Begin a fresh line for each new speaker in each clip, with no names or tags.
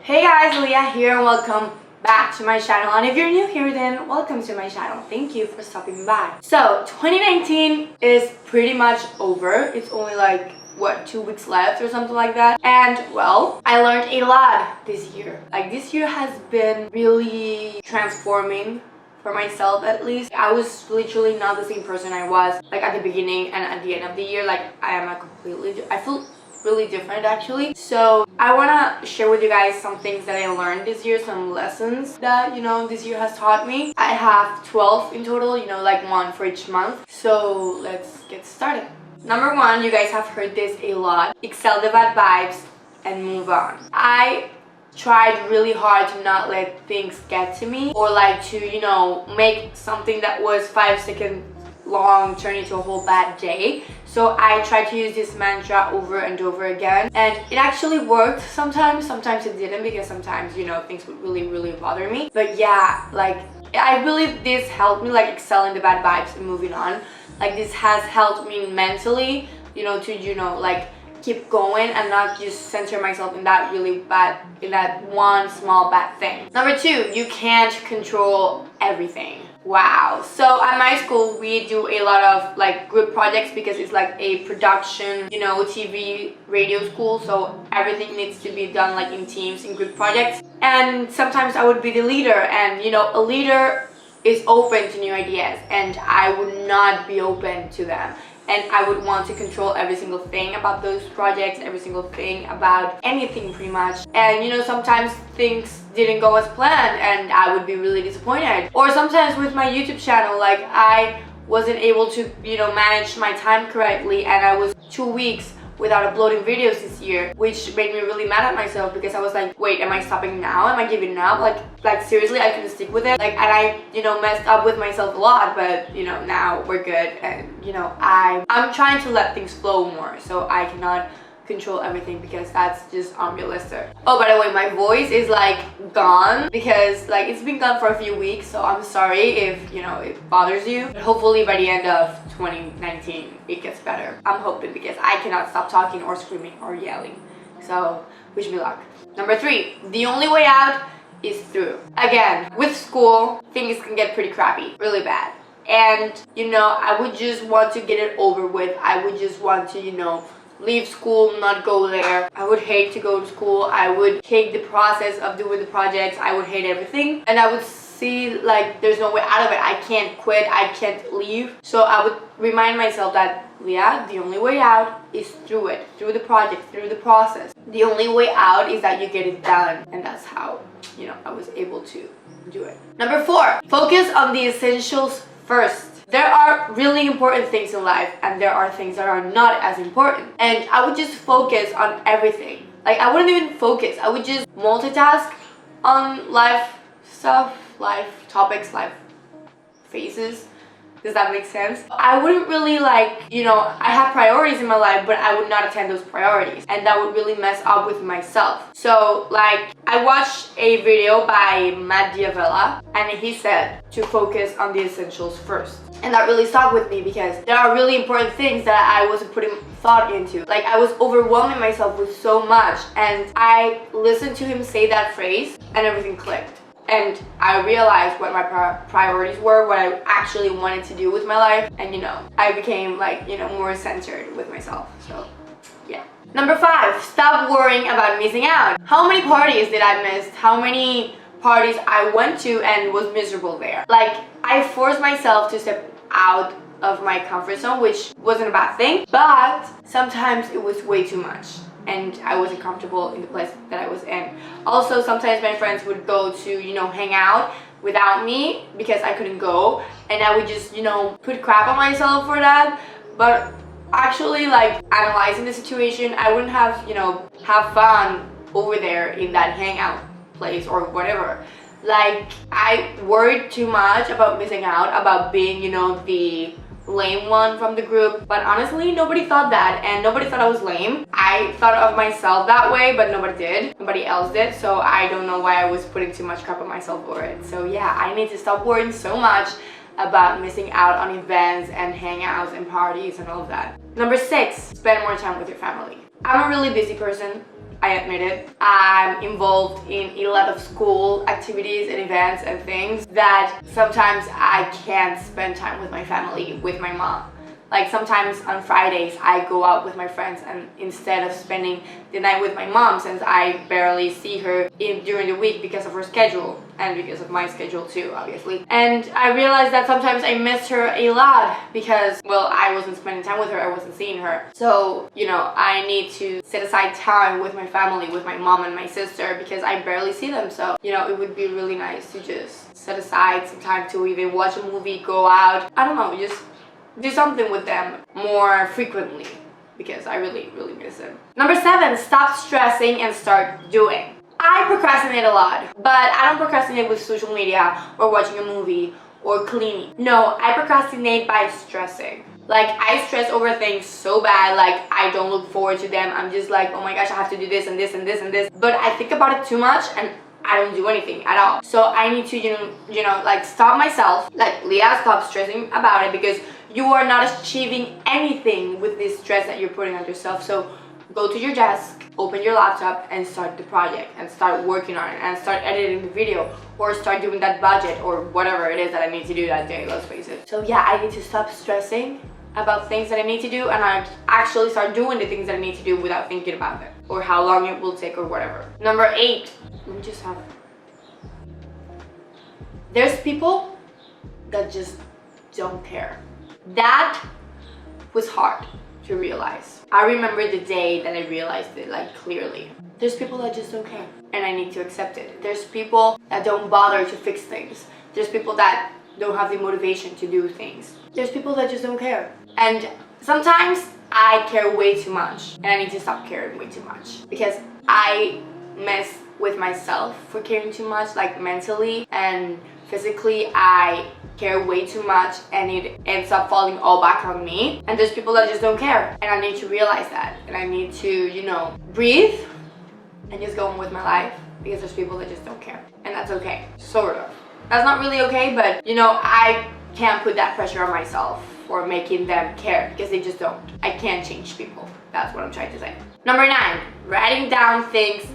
Hey guys, Lya here and welcome back to my channel, and if you're new here then welcome to my channel. Thank you for stopping by. So 2019 is pretty much over. It's only like what, 2 weeks left or something like that, and well, I learned a lot this year. Like this year has been really transforming for myself. At least I was literally not the same person I was like at the beginning and at the end of the year. Like I feel really different actually. So I want to share with you guys some things that I learned this year, some lessons that this year has taught me. I have 12 in total, like one for each month. So let's get started. Number one, you guys have heard this a lot: excel the bad vibes and move on. I tried really hard to not let things get to me, or like to make something that was 5 seconds long turn into a whole bad day. So I tried to use this mantra over and over again, and it actually worked sometimes it didn't, because sometimes things would really bother me. But yeah, like I believe this helped me like excel in the bad vibes and moving on. Like this has helped me mentally to like keep going and not just center myself in that one small bad thing. Number two, you can't control everything. Wow. So at my school we do a lot of like group projects, because it's like a production TV radio school, so everything needs to be done like in teams, in group projects. And sometimes I would be the leader, and a leader is open to new ideas and I would not be open to them. And I would want to control every single thing about those projects, every single thing about anything pretty much. And sometimes things didn't go as planned and I would be really disappointed. Or sometimes with my YouTube channel, like I wasn't able to manage my time correctly, and I was 2 weeks without uploading videos this year, which made me really mad at myself, because I was like, wait, am I stopping now? Am I giving up? Like seriously, I couldn't stick with it. Like, and I messed up with myself a lot, but now we're good, and I'm trying to let things flow more, so I cannot control everything, because that's just unrealistic. Oh, by the way, my voice is like gone, because like it's been gone for a few weeks, so I'm sorry if it bothers you. But hopefully by the end of 2019 it gets better. I'm hoping, because I cannot stop talking or screaming or yelling. So wish me luck. Number three, the only way out is through. Again, with school things can get pretty crappy, really bad, and I would just want to get it over with. I would just want to leave school, not go there. I would hate to go to school. I would hate the process of doing the projects. I would hate everything, and I would see like there's no way out of it. I can't quit, I can't leave. So I would remind myself that, Lya, the only way out is through it, through the project, through the process. The only way out is that you get it done, and that's how I was able to do it. Number four, focus on the essentials first. There are really important things in life, and there are things that are not as important, and I would just focus on everything. Like I wouldn't even focus, I would just multitask on life stuff, life topics, life phases. Does that make sense? I wouldn't really I have priorities in my life, but I would not attend those priorities, and that would really mess up with myself. So like I watched a video by Matt Diavella, and he said to focus on the essentials first. And that really stuck with me, because there are really important things that I wasn't putting thought into. Like I was overwhelming myself with so much, and I listened to him say that phrase and everything clicked. And I realized what my priorities were, what I actually wanted to do with my life, and I became more centered with myself. So yeah. Number five, stop worrying about missing out. How many parties did I miss? How many parties I went to and was miserable there? Like I forced myself to step out of my comfort zone, which wasn't a bad thing, but sometimes it was way too much, and I wasn't comfortable in the place that I was in. Also, sometimes my friends would go to hang out without me because I couldn't go, and I would just put crap on myself for that. But actually, like analyzing the situation, I wouldn't have fun over there in that hangout place or whatever. Like I worried too much about missing out, about being the lame one from the group, but honestly nobody thought that, and nobody thought I was lame. I thought of myself that way, but nobody else did. So I don't know why I was putting too much crap on myself for it. So yeah, I need to stop worrying so much about missing out on events and hangouts and parties and all of that. Number six, spend more time with your family. I'm a really busy person. I admit it. I'm involved in a lot of school activities and events and things that sometimes I can't spend time with my family, with my mom. Like sometimes on Fridays I go out with my friends, and instead of spending the night with my mom, since I barely see her during the week because of her schedule and because of my schedule too, obviously. And I realized that sometimes I missed her a lot because, well, I wasn't spending time with her, I wasn't seeing her. So, you know, I need to set aside time with my family, with my mom and my sister, because I barely see them. So, you know, it would be really nice to just set aside some time to even watch a movie, go out, I don't know, just do something with them more frequently, because I really miss them. Number 7, stop stressing and start doing. I procrastinate a lot, but I don't procrastinate with social media or watching a movie or cleaning. No, I procrastinate by stressing. Like, I stress over things so bad, like I don't look forward to them. I'm just like, oh my gosh, I have to do this and this and this and this. But I think about it too much and I don't do anything at all. So I need to, you know, like stop myself. Like, Lya, stop stressing about it, because you are not achieving anything with this stress that you're putting on yourself. So go to your desk, open your laptop, and start the project, and start working on it, and start editing the video, or start doing that budget, or whatever it is that I need to do that day, let's face it. So yeah, I need to stop stressing about things that I need to do, and I actually start doing the things that I need to do without thinking about it, or how long it will take, or whatever. Number 8, let me just have... There's people that just don't care. That was hard to realize. I remember the day that I realized it, like, clearly. There's people that just don't care, and I need to accept it. There's people that don't bother to fix things. There's people that don't have the motivation to do things. There's people that just don't care. And sometimes I care way too much, and I need to stop caring way too much, because I mess with myself for caring too much, like mentally and physically. I care way too much, and it ends up falling all back on me. And there's people that just don't care, and I need to realize that, and I need to, you know, breathe and just go on with my life, because there's people that just don't care, and that's okay, sort of. That's not really okay, but, you know, I can't put that pressure on myself for making them care, because they just don't. I can't change people. That's what I'm trying to say. Number 9, writing down things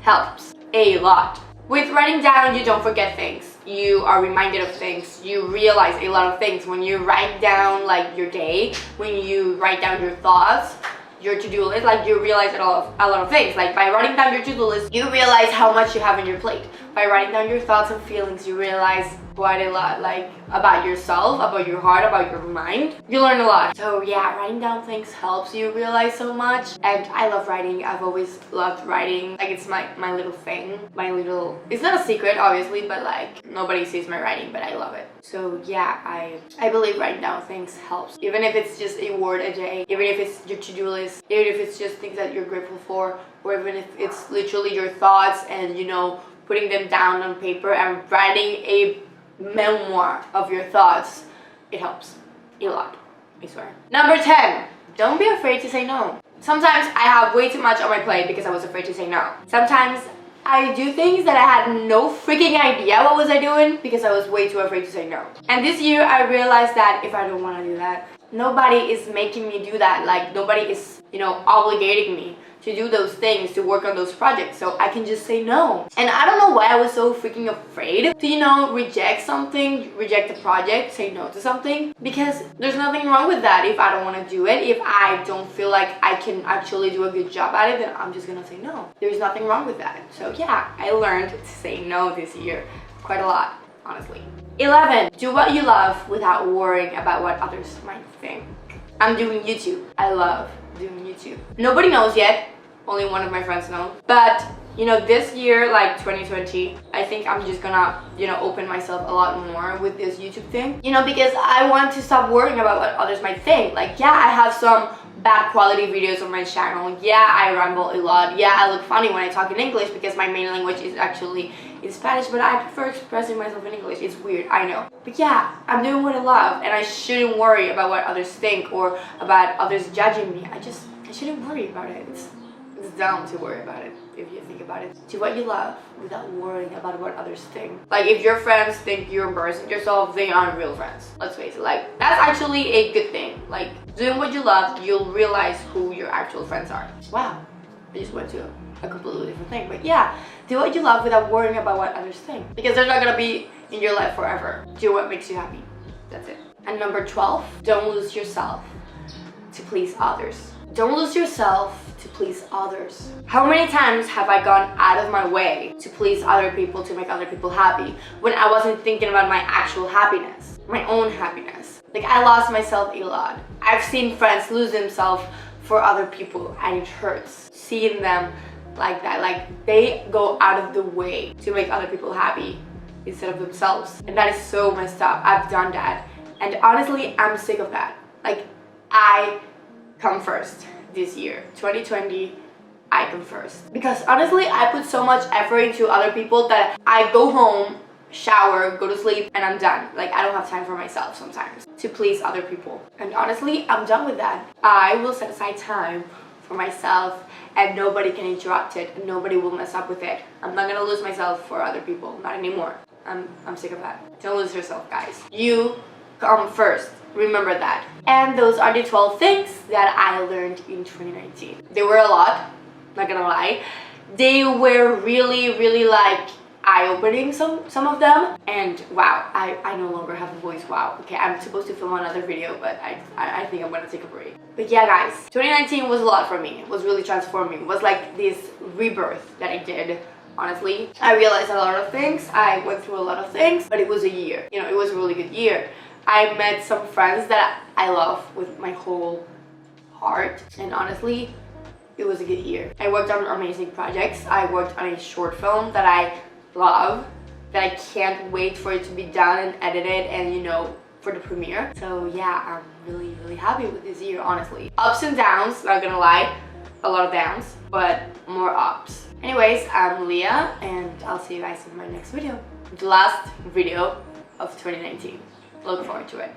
helps a lot. With writing down, you don't forget things. You are reminded of things. You realize a lot of things. When you write down, like, your day, when you write down your thoughts, your to-do list, like, you realize a lot of things. Like, by writing down your to-do list, you realize how much you have on your plate. By writing down your thoughts and feelings, you realize quite a lot, like, about yourself, about your heart, about your mind. You learn a lot. So yeah, writing down things helps you realize so much. And I love writing. I've always loved writing. Like, it's my little thing, my little... It's not a secret, obviously, but like, nobody sees my writing, but I love it. So yeah, I believe writing down things helps. Even if it's just a word a day, even if it's your to-do list, even if it's just things that you're grateful for, or even if it's literally your thoughts and, you know, putting them down on paper and writing a memoir of your thoughts, it helps a lot, I swear. Number 10, don't be afraid to say no. Sometimes I have way too much on my plate because I was afraid to say no. Sometimes I do things that I had no freaking idea what was I doing because I was way too afraid to say no. And this year I realized that if I don't want to do that, nobody is making me do that. Like, nobody is, you know, obligating me to do those things, to work on those projects, so I can just say no. And I don't know why I was so freaking afraid to, you know, reject something, reject a project, say no to something, because there's nothing wrong with that. If I don't want to do it, if I don't feel like I can actually do a good job at it, then I'm just gonna say no. There's nothing wrong with that. So yeah, I learned to say no this year quite a lot, honestly. 11, do what you love without worrying about what others might think. I'm doing YouTube. I love doing YouTube. Nobody knows yet, only one of my friends knows, but you know, this year, like 2020, I think I'm just gonna, you know, open myself a lot more with this YouTube thing, you know, because I want to stop worrying about what others might think. Like, yeah, I have some bad quality videos on my channel, yeah, I ramble a lot, yeah, I look funny when I talk in English because my main language is actually in Spanish, but I prefer expressing myself in English. It's weird, I know, but yeah, I'm doing what I love, and I shouldn't worry about what others think or about others judging me. I shouldn't worry about it. It's dumb to worry about it if you think about it. Do what you love without worrying about what others think. Like, if your friends think you're embarrassing yourself, they aren't real friends. Let's face it. Like, that's actually a good thing. Like, doing what you love, you'll realize who your actual friends are. Wow, I just went to a completely different thing. But yeah, do what you love without worrying about what others think, because they're not gonna be in your life forever. Do what makes you happy. That's it. And number 12, don't lose yourself to please others. Don't lose yourself to please others. How many times have I gone out of my way to please other people, to make other people happy, when I wasn't thinking about my actual happiness, my own happiness? Like, I lost myself a lot. I've seen friends lose themselves for other people, and it hurts seeing them like that. Like, they go out of the way to make other people happy instead of themselves, and that is so messed up. I've done that, and honestly, I'm sick of that. Like, I come first this year, 2020. I come first, because honestly, I put so much effort into other people that I go home, shower, go to sleep, and I'm done. Like, I don't have time for myself sometimes to please other people, and honestly, I'm done with that. I will set aside time for myself, and nobody can interrupt it, and nobody will mess up with it. I'm not gonna lose myself for other people, not anymore. I'm sick of that. Don't lose yourself, guys. You come first. Remember that. And those are the 12 things that I learned in 2019. They were a lot, not gonna lie. They were really like eye-opening, some of them. And wow, I no longer have a voice. Wow. Okay, I'm supposed to film another video, but I think I'm gonna take a break. But yeah, guys, 2019 was a lot for me. It was really transforming. It was like this rebirth that I did. Honestly, I realized a lot of things. I went through a lot of things, but it was a year. You know, it was a really good year. I met some friends that I love with my whole heart, and honestly, it was a good year. I worked on amazing projects. I worked on a short film that I love, that I can't wait for it to be done and edited, and you know, for the premiere. So yeah, I'm really happy with this year, honestly. Ups and downs, not gonna lie. A lot of downs, but more ups. Anyways, I'm Lya, and I'll see you guys in my next video. The last video of 2019. Look forward to it.